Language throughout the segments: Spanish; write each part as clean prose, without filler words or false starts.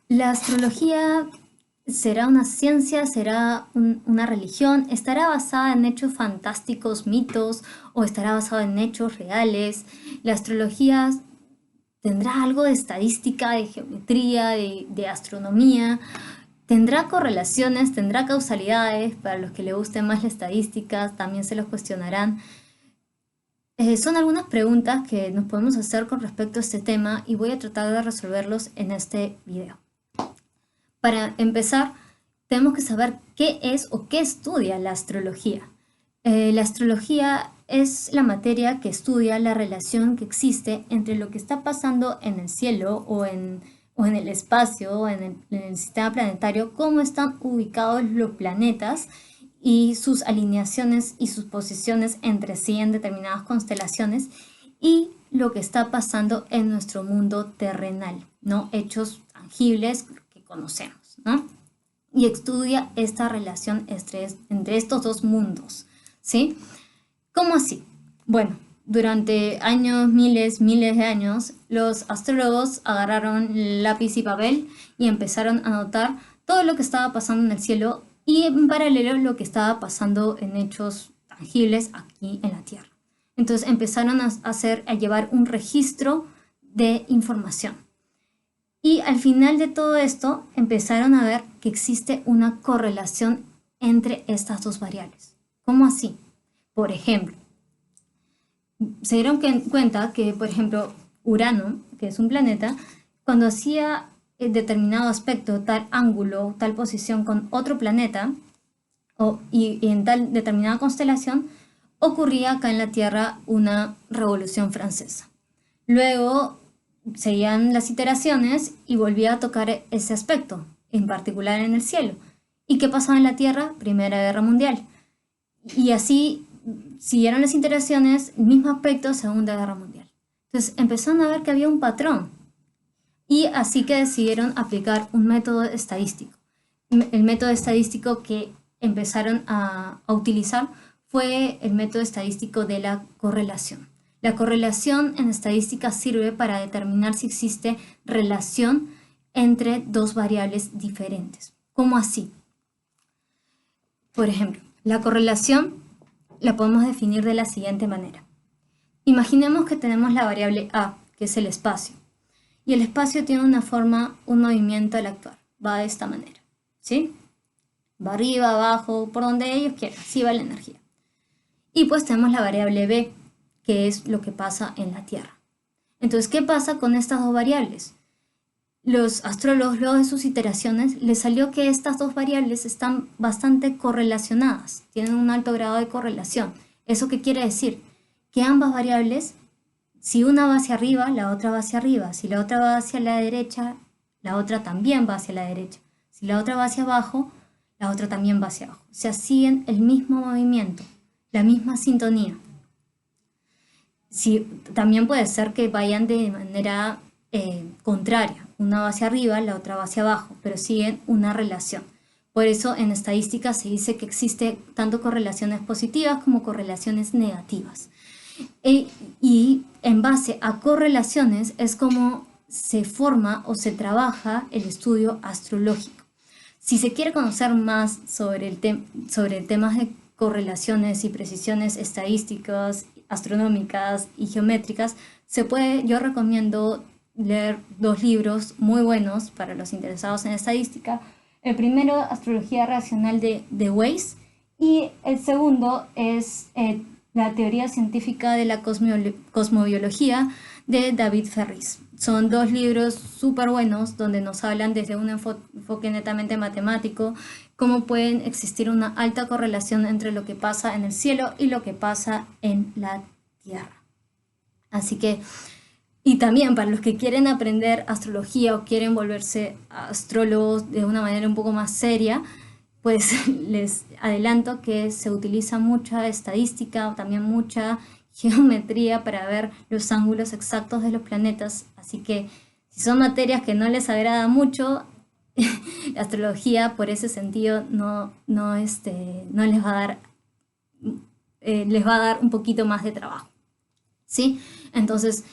La astrología será una ciencia, será una religión, estará basada en hechos fantásticos, mitos, o estará basada en hechos reales. La astrología tendrá algo de estadística, de geometría, de astronomía, tendrá correlaciones, tendrá causalidades, para los que le gusten más las estadísticas, también se los cuestionarán. Son algunas preguntas que nos podemos hacer con respecto a este tema y voy a tratar de resolverlos en este video. Para empezar, tenemos que saber qué es o qué estudia la astrología. La astrología es la materia que estudia la relación que existe entre lo que está pasando en el cielo o en el espacio, o en el sistema planetario, cómo están ubicados los planetas y sus alineaciones y sus posiciones entre sí en determinadas constelaciones y lo que está pasando en nuestro mundo terrenal, ¿no? Hechos tangibles que conocemos, ¿no? Y estudia esta relación entre estos dos mundos, ¿sí? ¿Cómo así? Bueno, durante años, miles de años, los astrólogos agarraron lápiz y papel y empezaron a notar todo lo que estaba pasando en el cielo y en paralelo lo que estaba pasando en hechos tangibles aquí en la Tierra. Entonces empezaron a llevar un registro de información. Y al final de todo esto empezaron a ver que existe una correlación entre estas dos variables. ¿Cómo así? Por ejemplo, se dieron cuenta que, por ejemplo, Urano, que es un planeta, cuando hacía determinado aspecto, tal ángulo, tal posición con otro planeta, y en tal determinada constelación, ocurría acá en la Tierra una revolución francesa. Luego seguían las iteraciones y volvía a tocar ese aspecto, en particular en el cielo. ¿Y qué pasaba en la Tierra? Primera Guerra Mundial. Y así siguieron las iteraciones, mismo aspecto, Segunda Guerra Mundial. Entonces empezaron a ver que había un patrón y así que decidieron aplicar un método estadístico. El método estadístico que empezaron a utilizar fue el método estadístico de la correlación. La correlación en estadística sirve para determinar si existe relación entre dos variables diferentes. ¿Cómo así? Por ejemplo, la correlación la podemos definir de la siguiente manera. Imaginemos que tenemos la variable A, que es el espacio, y el espacio tiene una forma, un movimiento al actuar. Va de esta manera, ¿sí? Va arriba, abajo, por donde ellos quieran, así va la energía. Y pues tenemos la variable B, que es lo que pasa en la Tierra. Entonces, ¿qué pasa con estas dos variables? Los astrólogos, luego de sus iteraciones, les salió que estas dos variables están bastante correlacionadas, tienen un alto grado de correlación. ¿Eso qué quiere decir? Que ambas variables, si una va hacia arriba, la otra va hacia arriba. Si la otra va hacia la derecha, la otra también va hacia la derecha. Si la otra va hacia abajo, la otra también va hacia abajo. O sea, siguen el mismo movimiento, la misma sintonía. Sí, también puede ser que vayan de manera contraria. Una va hacia arriba, la otra va hacia abajo, pero siguen una relación. Por eso en estadística se dice que existe tanto correlaciones positivas como correlaciones negativas. Y en base a correlaciones es como se forma o se trabaja el estudio astrológico. Si se quiere conocer más sobre temas de correlaciones y precisiones estadísticas, astronómicas y geométricas, yo recomiendo leer dos libros muy buenos para los interesados en estadística. El primero, Astrología Racional de Weiss, y el segundo es La teoría científica de la cosmobiología de David Ferris. Son dos libros súper buenos donde nos hablan desde un enfoque netamente matemático cómo pueden existir una alta correlación entre lo que pasa en el cielo y lo que pasa en la Tierra. Así que, y también para los que quieren aprender astrología o quieren volverse astrólogos de una manera un poco más seria, pues les adelanto que se utiliza mucha estadística, también mucha geometría para ver los ángulos exactos de los planetas. Así que si son materias que no les agrada mucho, la astrología por ese sentido no les va a dar un poquito más de trabajo, ¿sí? Entonces,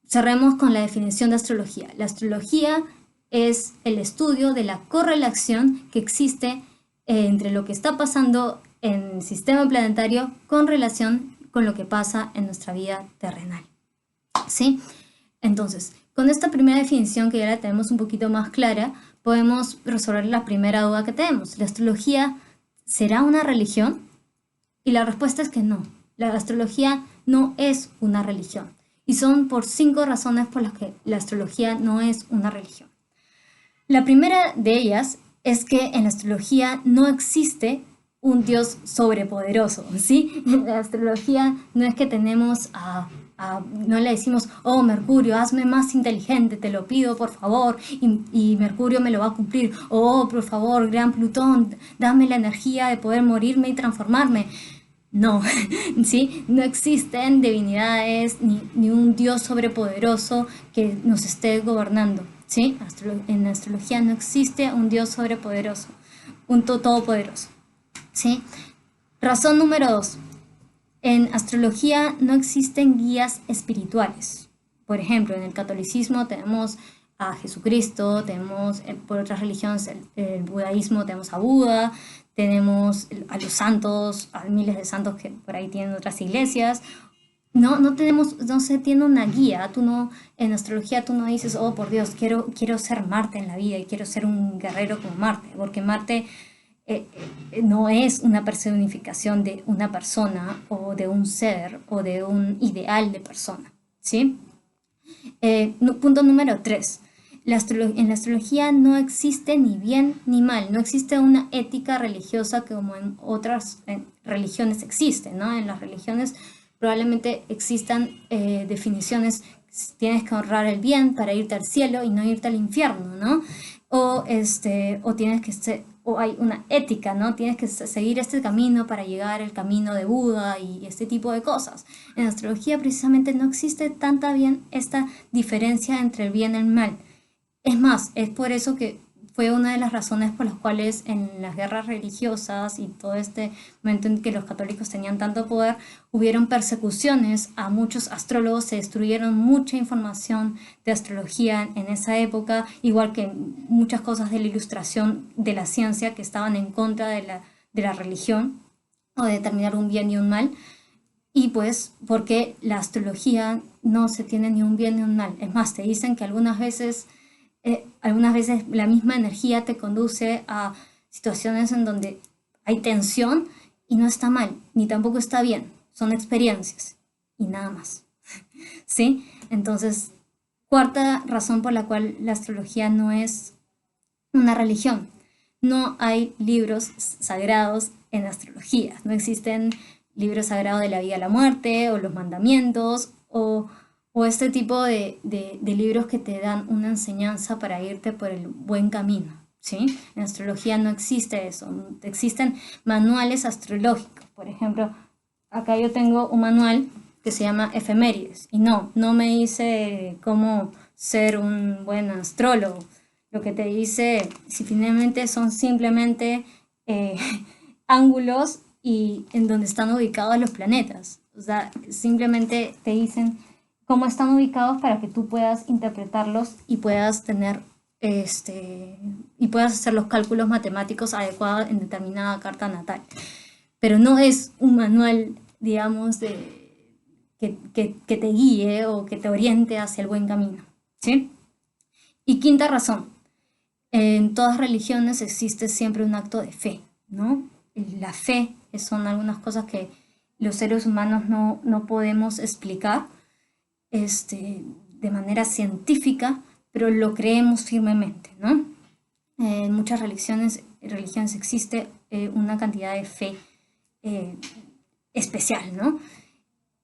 cerremos con la definición de astrología. La astrología es el estudio de la correlación que existe entre lo que está pasando en el sistema planetario con relación con lo que pasa en nuestra vida terrenal. ¿Sí? Entonces, con esta primera definición que ya la tenemos un poquito más clara, podemos resolver la primera duda que tenemos. ¿La astrología será una religión? Y la respuesta es que no. La astrología no es una religión. Y son por 5 razones por las que la astrología no es una religión. La primera de ellas es que en la astrología no existe un Dios sobrepoderoso, ¿sí? En la astrología no es que tenemos no le decimos, oh Mercurio, hazme más inteligente, te lo pido por favor, y Mercurio me lo va a cumplir. Oh, por favor, gran Plutón, dame la energía de poder morirme y transformarme. No, ¿sí? No existen divinidades ni un Dios sobrepoderoso que nos esté gobernando, ¿sí? En la astrología no existe un Dios sobrepoderoso, un todopoderoso, ¿sí? Razón número 2. En astrología no existen guías espirituales. Por ejemplo, en el catolicismo tenemos a Jesucristo, tenemos por otras religiones, el budaísmo, tenemos a Buda, tenemos a los santos, a miles de santos que por ahí tienen otras iglesias. No se tiene una guía. En astrología tú no dices, oh por Dios, quiero ser Marte en la vida y quiero ser un guerrero como Marte, porque Marte no es una personificación de una persona o de un ser o de un ideal de persona, ¿sí? Punto número 3. En la astrología no existe ni bien ni mal, no existe una ética religiosa como en otras religiones existe, ¿no? En las religiones probablemente existan definiciones, tienes que honrar el bien para irte al cielo y no irte al infierno, ¿no? O tienes que o hay una ética, ¿no? Tienes que seguir este camino para llegar al camino de Buda y este tipo de cosas. En astrología precisamente no existe esta diferencia entre el bien y el mal. Es más, es por eso que fue una de las razones por las cuales en las guerras religiosas y todo este momento en que los católicos tenían tanto poder, hubieron persecuciones a muchos astrólogos, se destruyeron mucha información de astrología en esa época, igual que muchas cosas de la ilustración de la ciencia que estaban en contra de la religión o de determinar un bien y un mal. Y pues porque la astrología no se tiene ni un bien ni un mal. Es más, te dicen que algunas veces la misma energía te conduce a situaciones en donde hay tensión y no está mal, ni tampoco está bien, son experiencias y nada más, ¿sí? Entonces, cuarta razón por la cual la astrología no es una religión. No hay libros sagrados en astrología, no existen libros sagrados de la vida a la muerte o los mandamientos o este tipo de libros que te dan una enseñanza para irte por el buen camino, ¿sí? En astrología no existe eso. Existen manuales astrológicos. Por ejemplo, acá yo tengo un manual que se llama Efemérides. Y no me dice cómo ser un buen astrólogo. Lo que te dice, si finalmente son simplemente ángulos y en donde están ubicados los planetas. O sea, simplemente te dicen cómo están ubicados para que tú puedas interpretarlos y puedas tener y puedas hacer los cálculos matemáticos adecuados en determinada carta natal. Pero no es un manual, digamos, que te guíe o que te oriente hacia el buen camino, ¿sí? Y quinta razón, en todas religiones existe siempre un acto de fe, ¿no? La fe son algunas cosas que los seres humanos no podemos explicar de manera científica, pero lo creemos firmemente, ¿no? En muchas religiones existe una cantidad de fe especial, ¿no?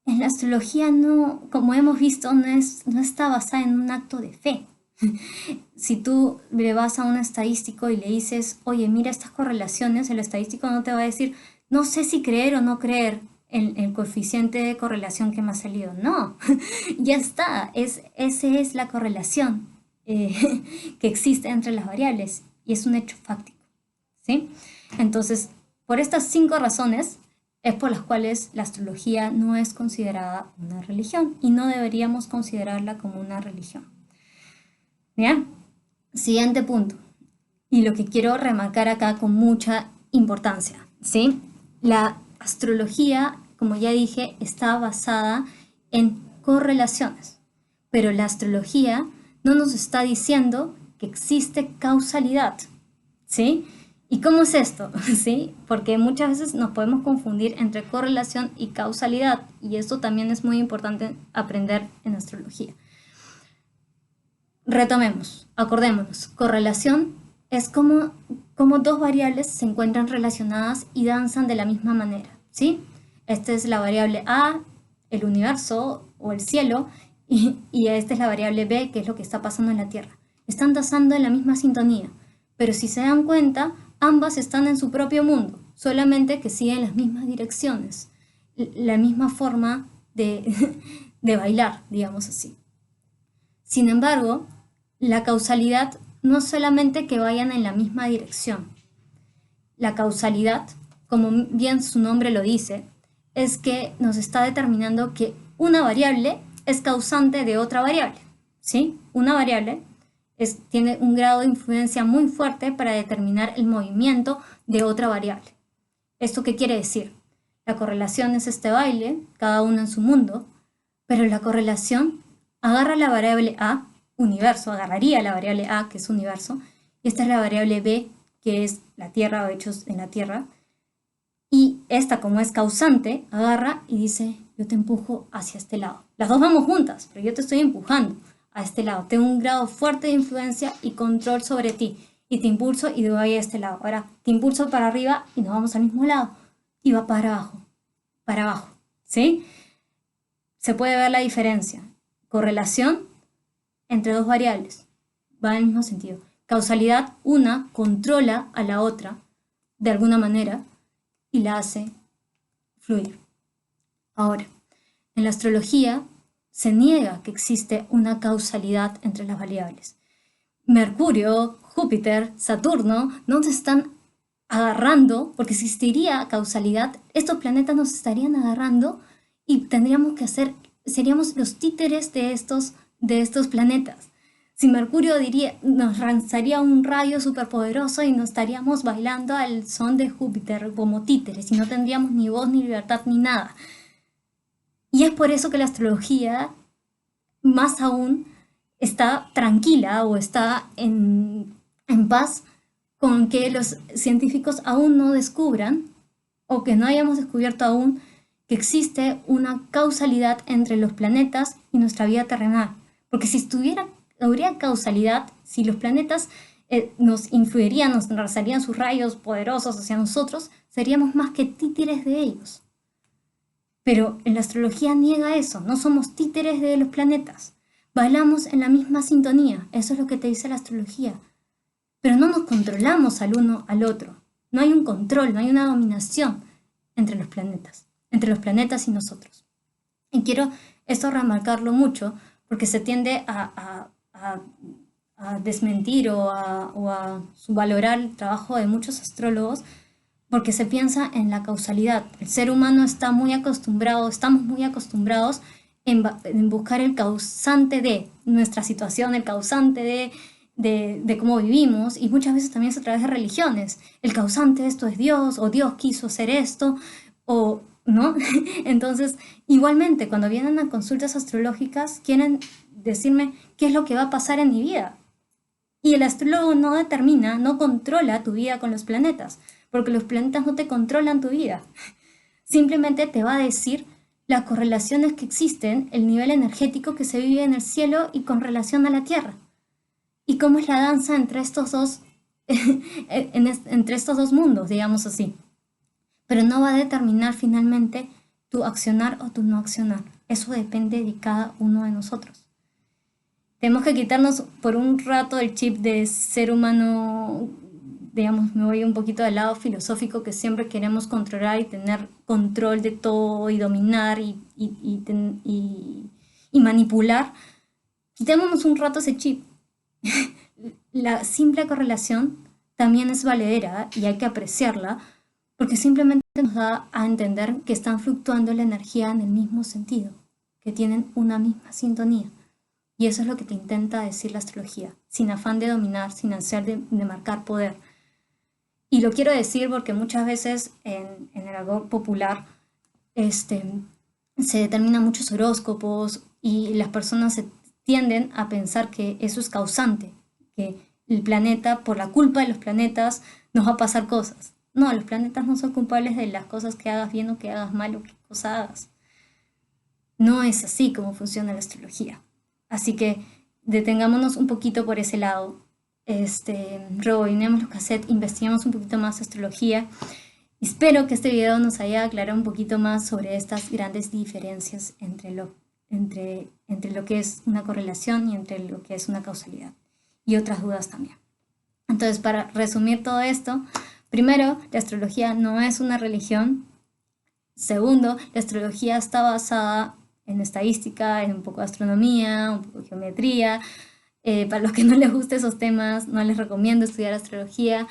En la astrología no, como hemos visto, no está basada en un acto de fe. Si tú le vas a un estadístico y le dices, oye, mira estas correlaciones, el estadístico no te va a decir, no sé si creer o no creer en el coeficiente de correlación que me ha salido. No, ya está, esa es la correlación que existe entre las variables y es un hecho fáctico, ¿sí? Entonces, por estas 5 razones es por las cuales la astrología no es considerada una religión y no deberíamos considerarla como una religión. ¿Bien? Siguiente punto, y lo que quiero remarcar acá con mucha importancia, ¿sí? La astrología, como ya dije, está basada en correlaciones, pero la astrología no nos está diciendo que existe causalidad, ¿sí? ¿Y cómo es esto? ¿Sí? Porque muchas veces nos podemos confundir entre correlación y causalidad, y esto también es muy importante aprender en astrología. Retomemos, acordémonos, correlación es como dos variables se encuentran relacionadas y danzan de la misma manera, ¿sí? Esta es la variable A, el universo o el cielo, y esta es la variable B, que es lo que está pasando en la Tierra. Están danzando en la misma sintonía, pero si se dan cuenta, ambas están en su propio mundo, solamente que siguen las mismas direcciones, la misma forma de bailar, digamos así. Sin embargo, la causalidad no es solamente que vayan en la misma dirección. La causalidad, como bien su nombre lo dice, es que nos está determinando que una variable es causante de otra variable, ¿sí? Una variable tiene un grado de influencia muy fuerte para determinar el movimiento de otra variable. ¿Esto qué quiere decir? La correlación es este baile, cada uno en su mundo, pero la correlación agarra la variable A, universo, agarraría la variable A, que es universo, y esta es la variable B, que es la Tierra o hechos en la Tierra, y esta, como es causante, agarra y dice, yo te empujo hacia este lado. Las dos vamos juntas, pero yo te estoy empujando a este lado. Tengo un grado fuerte de influencia y control sobre ti, y te impulso y voy a este lado. Ahora, te impulso para arriba y nos vamos al mismo lado, y va para abajo, ¿sí? Se puede ver la diferencia. Correlación entre dos variables. Va en el mismo sentido. Causalidad, una controla a la otra de alguna manera y la hace fluir. Ahora, en la astrología se niega que existe una causalidad entre las variables. Mercurio, Júpiter, Saturno no se están agarrando, porque si existiría causalidad, estos planetas nos estarían agarrando y tendríamos que seríamos los títeres de estos planetas. Si Mercurio nos lanzaría un rayo superpoderoso y nos estaríamos bailando al son de Júpiter como títeres y no tendríamos ni voz, ni libertad, ni nada. Y es por eso que la astrología, más aún, está tranquila o está en paz con que los científicos aún no descubran o que no hayamos descubierto aún que existe una causalidad entre los planetas y nuestra vida terrenal. Porque si habría causalidad, si los planetas nos influirían, nos lanzarían sus rayos poderosos hacia nosotros, seríamos más que títeres de ellos. Pero en la astrología niega eso, no somos títeres de los planetas. Bailamos en la misma sintonía, eso es lo que te dice la astrología. Pero no nos controlamos al uno al otro. No hay un control, no hay una dominación entre los planetas y nosotros. Y quiero esto remarcarlo mucho porque se tiende a desmentir o a subvalorar el trabajo de muchos astrólogos porque se piensa en la causalidad. El ser humano estamos muy acostumbrados en buscar el causante de nuestra situación, el causante de cómo vivimos, y muchas veces también es a través de religiones. El causante de esto es Dios, o Dios quiso hacer esto, o ¿no? Entonces, igualmente, cuando vienen a consultas astrológicas, quieren decirme qué es lo que va a pasar en mi vida. Y el astrólogo no determina, no controla tu vida con los planetas, porque los planetas no te controlan tu vida. Simplemente te va a decir las correlaciones que existen, el nivel energético que se vive en el cielo y con relación a la Tierra. Y cómo es la danza entre estos dos, entre estos dos mundos, digamos así. Pero no va a determinar finalmente tu accionar o tu no accionar. Eso depende de cada uno de nosotros. Tenemos que quitarnos por un rato el chip de ser humano, digamos, me voy un poquito del lado filosófico que siempre queremos controlar y tener control de todo y dominar y manipular. Quitémonos un rato ese chip. La simple correlación también es valedera y hay que apreciarla porque simplemente nos da a entender que están fluctuando la energía en el mismo sentido, que tienen una misma sintonía. Y eso es lo que te intenta decir la astrología, sin afán de dominar, sin hacer de marcar poder. Y lo quiero decir porque muchas veces en el argot popular se determinan muchos horóscopos y las personas se tienden a pensar que eso es causante, que el planeta, por la culpa de los planetas, nos va a pasar cosas. No, los planetas no son culpables de las cosas que hagas bien o que hagas mal o qué cosa hagas. No es así como funciona la astrología. Así que detengámonos un poquito por ese lado. Rebobinemos los cassettes, investiguemos un poquito más astrología. Espero que este video nos haya aclarado un poquito más sobre estas grandes diferencias entre lo que es una correlación y entre lo que es una causalidad. Y otras dudas también. Entonces, para resumir todo esto, primero, la astrología no es una religión. Segundo, la astrología está basada en estadística, en un poco de astronomía, un poco de geometría. Para los que no les gusten esos temas, no les recomiendo estudiar astrología,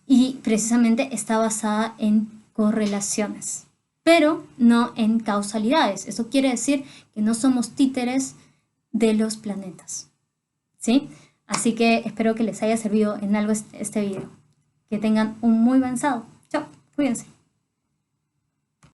y precisamente está basada en correlaciones, pero no en causalidades. Eso quiere decir que no somos títeres de los planetas, ¿sí? Así que espero que les haya servido en algo este video. Que tengan un muy buen sábado. Chao, cuídense.